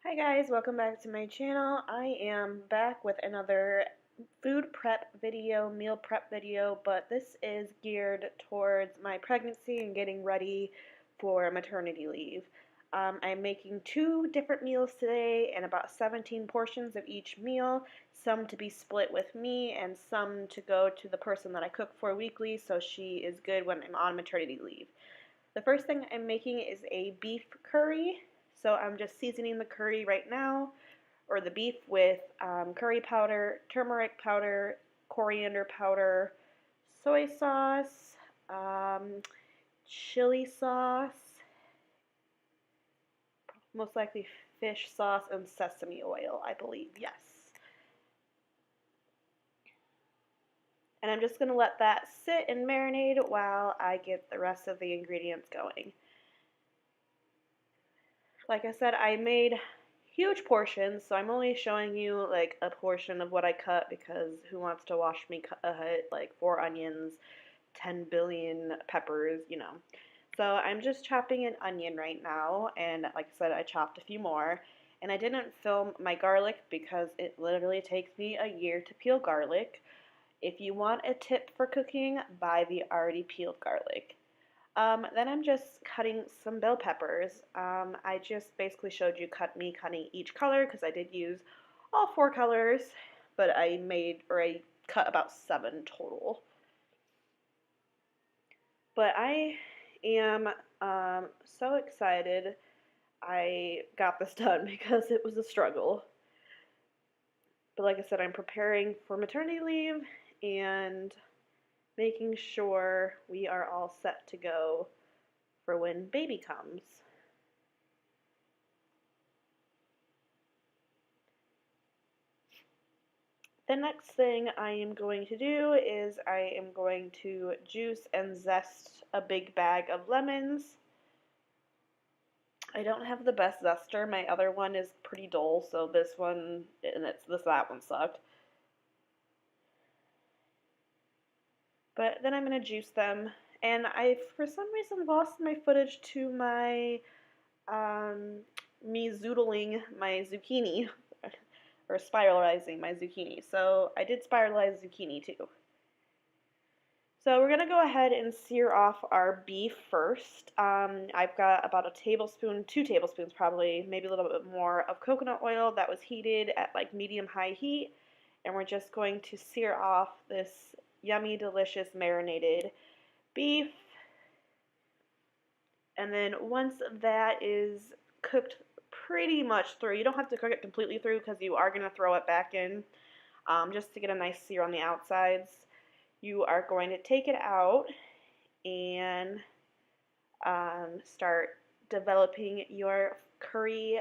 Hi guys, welcome back to my channel. I am back with another food prep video, meal prep video, but this is geared towards my pregnancy and getting ready for maternity leave. I'm making two different meals today and about 17 portions of each meal, some to be split with me and some to go to the person that I cook for weekly so she is good when I'm on maternity leave. The first thing I'm making is a beef curry. So I'm just seasoning the curry right now, or the beef, with curry powder, turmeric powder, coriander powder, soy sauce, chili sauce, most likely fish sauce, and sesame oil, I believe, yes. And I'm just going to let that sit and marinate while I get the rest of the ingredients going. Like I said, I made huge portions, so I'm only showing you like a portion of what I cut because who wants to watch me cut like 4 onions, 10 billion peppers, you know. So I'm just chopping an onion right now, and like I said, I chopped a few more. And I didn't film my garlic because it literally takes me a year to peel garlic. If you want a tip for cooking, buy the already peeled garlic. Then I'm just cutting some bell peppers. I just basically showed you cutting each color because I did use all 4 colors, but I cut about 7 total. But I am so excited I got this done because it was a struggle. But like I said, I'm preparing for maternity leave and making sure we are all set to go for when baby comes. The next thing I am going to do is I am going to juice and zest a big bag of lemons. I don't have the best zester. My other one is pretty dull, so that one sucked. But then I'm going to juice them, and I, for some reason, lost my footage to my, me zoodling my zucchini, or spiralizing my zucchini. So I did spiralize zucchini too. So we're going to go ahead and sear off our beef first. I've got about a tablespoon, 2 tablespoons probably, maybe a little bit more of coconut oil that was heated at like medium-high heat. And we're just going to sear off this yummy, delicious marinated beef. And then once that is cooked pretty much through, you don't have to cook it completely through because you are going to throw it back in just to get a nice sear on the outsides. You are going to take it out and start developing your curry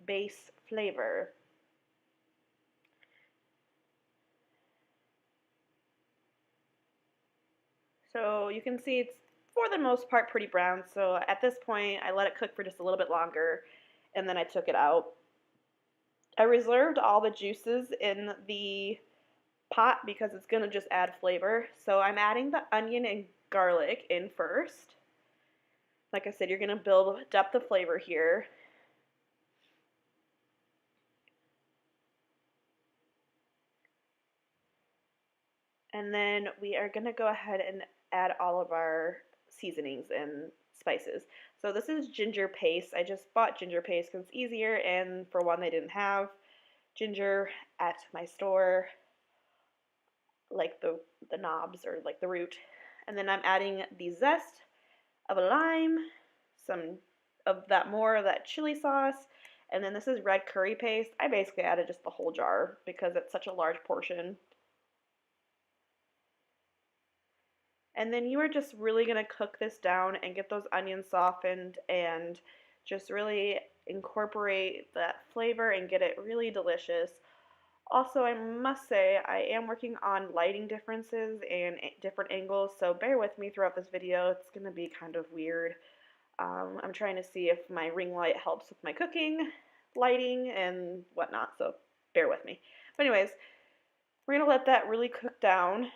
base flavor. So you can see it's for the most part pretty brown. So at this point I let it cook for just a little bit longer and then I took it out. I reserved all the juices in the pot because it's going to just add flavor. So I'm adding the onion and garlic in first. Like I said, you're going to build depth of flavor here. And then we are going to go ahead and add all of our seasonings and spices. So this is ginger paste. I just bought ginger paste because it's easier, and for one, they didn't have ginger at my store, like the knobs or like the root. And then I'm adding the zest of a lime, some of that more of that chili sauce, and then this is red curry paste. I basically added just the whole jar because it's such a large portion. And then you are just really going to cook this down and get those onions softened and just really incorporate that flavor and get it really delicious. Also, I must say, I am working on lighting differences and different angles, so bear with me throughout this video. It's going to be kind of weird. I'm trying to see if my ring light helps with my cooking, lighting, and whatnot, so bear with me. But anyways, we're going to let that really cook down,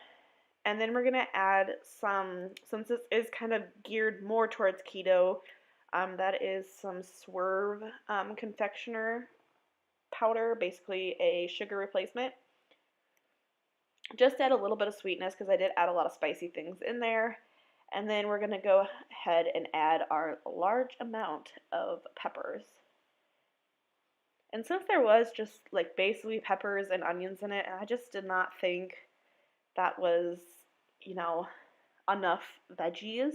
and then we're going to add some, since this is kind of geared more towards keto, that is some Swerve confectioner powder, basically a sugar replacement. Just add a little bit of sweetness because I did add a lot of spicy things in there. And then we're going to go ahead and add our large amount of peppers. And since there was just like basically peppers and onions in it, I just did not think that was, you know, enough veggies.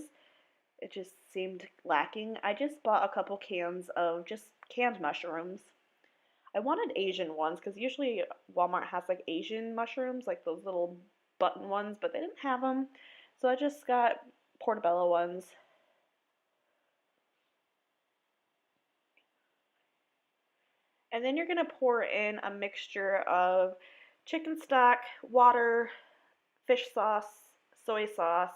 It just seemed lacking. I just bought a couple cans of just canned mushrooms. I wanted Asian ones because usually Walmart has like Asian mushrooms, like those little button ones, but they didn't have them. So I just got portobello ones. And then you're going to pour in a mixture of chicken stock, water, fish sauce, soy sauce,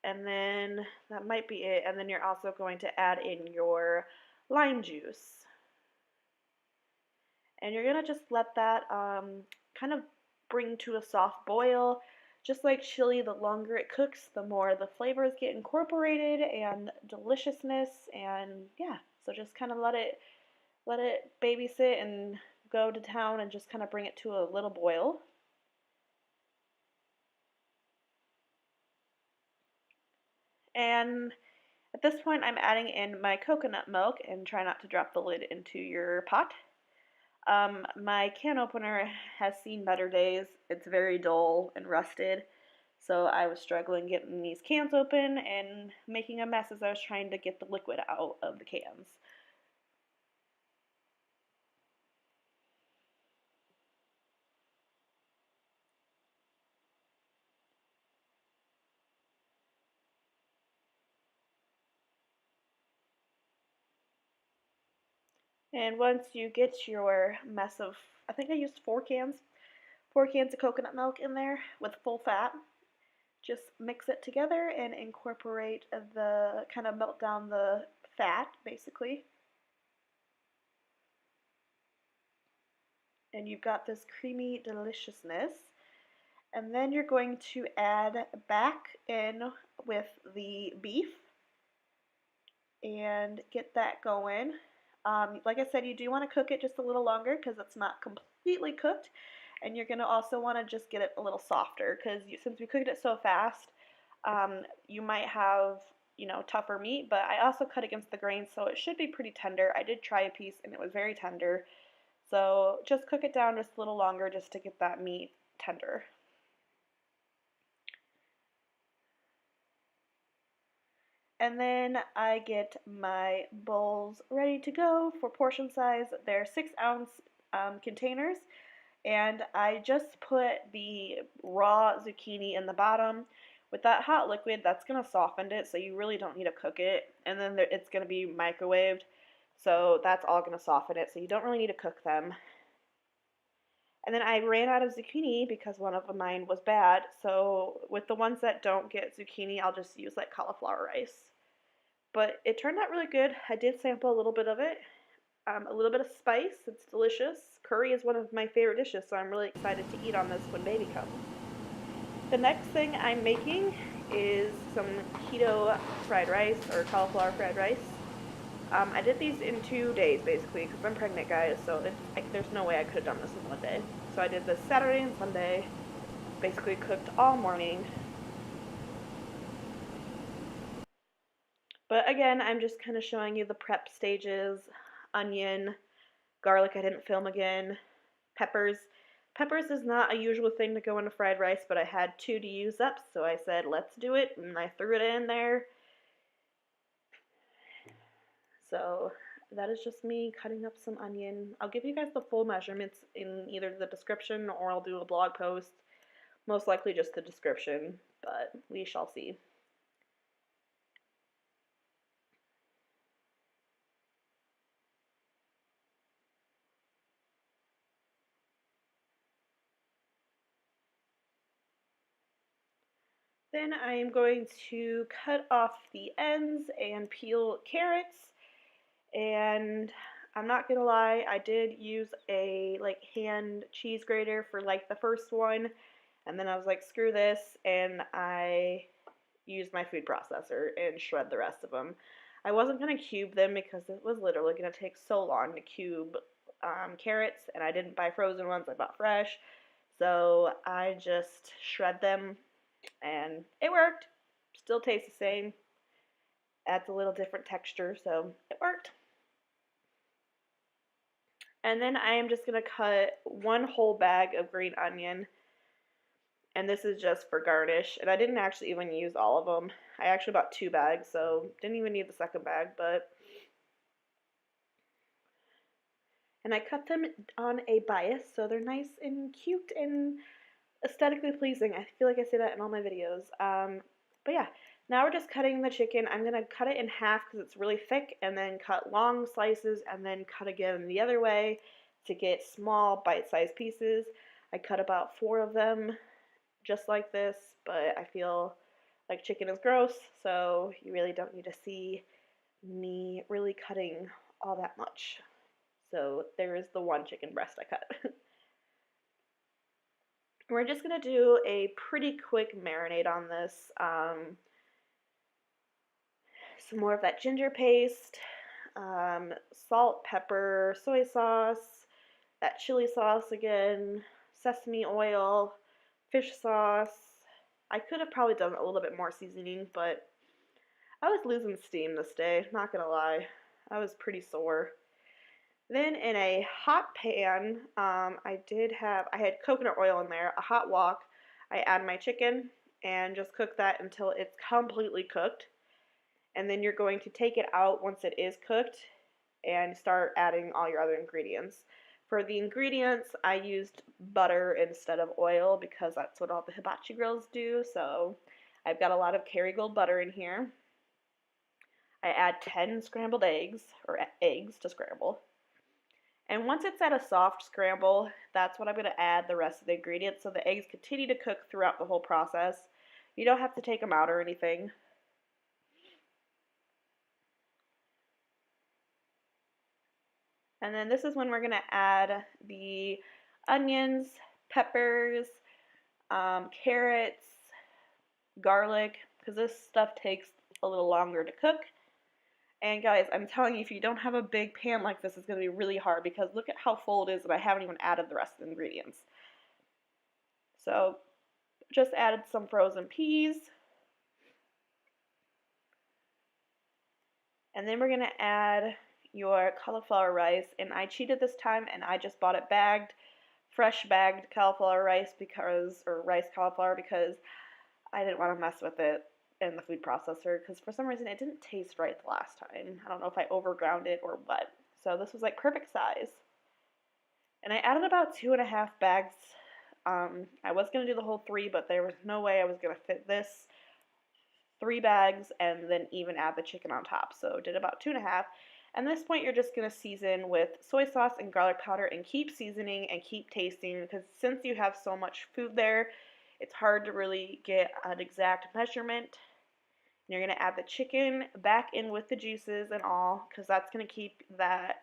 and then that might be it. And then you're also going to add in your lime juice. And you're going to just let that kind of bring to a soft boil. Just like chili, the longer it cooks, the more the flavors get incorporated and deliciousness. And yeah, so just kind of let it babysit and go to town and just kind of bring it to a little boil. And at this point, I'm adding in my coconut milk, and try not to drop the lid into your pot. My can opener has seen better days. It's very dull and rusted, so I was struggling getting these cans open and making a mess as I was trying to get the liquid out of the cans. And once you get your mess of, I think I used 4 cans of coconut milk in there with full fat. Just mix it together and incorporate the, kind of melt down the fat, basically. And you've got this creamy deliciousness. And then you're going to add back in with the beef and get that going. Like I said, you do want to cook it just a little longer because it's not completely cooked. And you're going to also want to just get it a little softer because since we cooked it so fast, you might have, tougher meat. But I also cut against the grain, so it should be pretty tender. I did try a piece and it was very tender. So just cook it down just a little longer just to get that meat tender. And then I get my bowls ready to go for portion size. They're 6-ounce containers, and I just put the raw zucchini in the bottom. With that hot liquid, that's going to soften it, so you really don't need to cook it. And then it's going to be microwaved, so that's all going to soften it, so you don't really need to cook them. And then I ran out of zucchini because one of mine was bad, so with the ones that don't get zucchini, I'll just use like cauliflower rice. But it turned out really good. I did sample a little bit of it. A little bit of spice. It's delicious. Curry is one of my favorite dishes, so I'm really excited to eat on this when baby comes. The next thing I'm making is some keto fried rice, or cauliflower fried rice. I did these in 2 days, basically, because I'm pregnant, guys, so there's no way I could have done this in one day. So I did this Saturday and Sunday, basically cooked all morning. But again, I'm just kind of showing you the prep stages. Onion, garlic I didn't film again, peppers. Peppers is not a usual thing to go into fried rice, but I had 2 to use up, so I said let's do it, and I threw it in there. So that is just me cutting up some onion. I'll give you guys the full measurements in either the description or I'll do a blog post. Most likely just the description, but we shall see. Then I am going to cut off the ends and peel carrots. And I'm not gonna lie, I did use a hand cheese grater for the first one, and then I was like, screw this, and I used my food processor and shred the rest of them. I wasn't gonna cube them because it was literally gonna take so long to cube carrots, and I didn't buy frozen ones, I bought fresh. So I just shred them, and it worked. Still tastes the same. Adds a little different texture, so it worked. And then I am just going to cut one whole bag of green onion, and this is just for garnish. And I didn't actually even use all of them. I actually bought 2 bags, so didn't even need the second bag, but... And I cut them on a bias, so they're nice and cute and aesthetically pleasing. I feel like I say that in all my videos. But yeah, now we're just cutting the chicken. I'm going to cut it in half because it's really thick, and then cut long slices, and then cut again the other way to get small bite-sized pieces. I cut about 4 of them just like this, but I feel like chicken is gross, so you really don't need to see me really cutting all that much. So there is the one chicken breast I cut. We're just going to do a pretty quick marinade on this. Some more of that ginger paste, salt, pepper, soy sauce, that chili sauce again, sesame oil, fish sauce. I could have probably done a little bit more seasoning, but I was losing steam this day, not gonna lie. I was pretty sore. Then in a hot pan, I had coconut oil in there, a hot wok. I add my chicken and just cook that until it's completely cooked. And then you're going to take it out once it is cooked and start adding all your other ingredients. For the ingredients, I used butter instead of oil because that's what all the hibachi girls do. So I've got a lot of Kerrygold butter in here. I add 10 scrambled eggs, or eggs to scramble. And once it's at a soft scramble, that's when I'm going to add the rest of the ingredients so the eggs continue to cook throughout the whole process. You don't have to take them out or anything. And then this is when we're going to add the onions, peppers, carrots, garlic, because this stuff takes a little longer to cook. And guys, I'm telling you, if you don't have a big pan like this, it's going to be really hard because look at how full it is and I haven't even added the rest of the ingredients. So, just added some frozen peas. And then we're going to add your cauliflower rice, and I cheated this time and I just bought it bagged, fresh bagged cauliflower rice cauliflower because I didn't want to mess with it in the food processor because for some reason it didn't taste right the last time. I don't know if I overground it or what. So this was like perfect size. And I added about 2.5 bags. I was going to do the whole 3, but there was no way I was going to fit this 3 bags and then even add the chicken on top. So did about 2.5. At this point, you're just going to season with soy sauce and garlic powder and keep seasoning and keep tasting because since you have so much food there, it's hard to really get an exact measurement. And you're going to add the chicken back in with the juices and all because that's going to keep that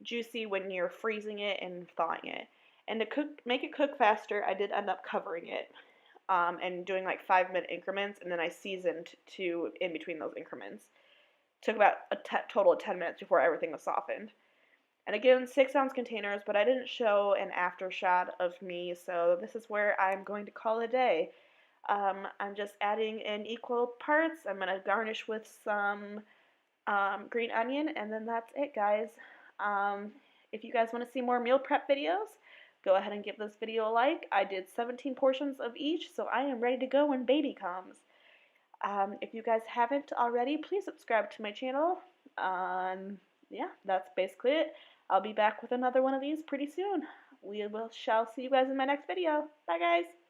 juicy when you're freezing it and thawing it. And to make it cook faster, I did end up covering it and doing like 5-minute increments, and then I seasoned in between those increments. Took about a total of 10 minutes before everything was softened. And again, 6-ounce containers, but I didn't show an after shot of me, so this is where I'm going to call it a day. I'm just adding in equal parts. I'm going to garnish with some green onion, and then that's it, guys. If you guys want to see more meal prep videos, go ahead and give this video a like. I did 17 portions of each, so I am ready to go when baby comes. If you guys haven't already, please subscribe to my channel. Yeah, that's basically it. I'll be back with another one of these pretty soon. Shall see you guys in my next video. Bye, guys.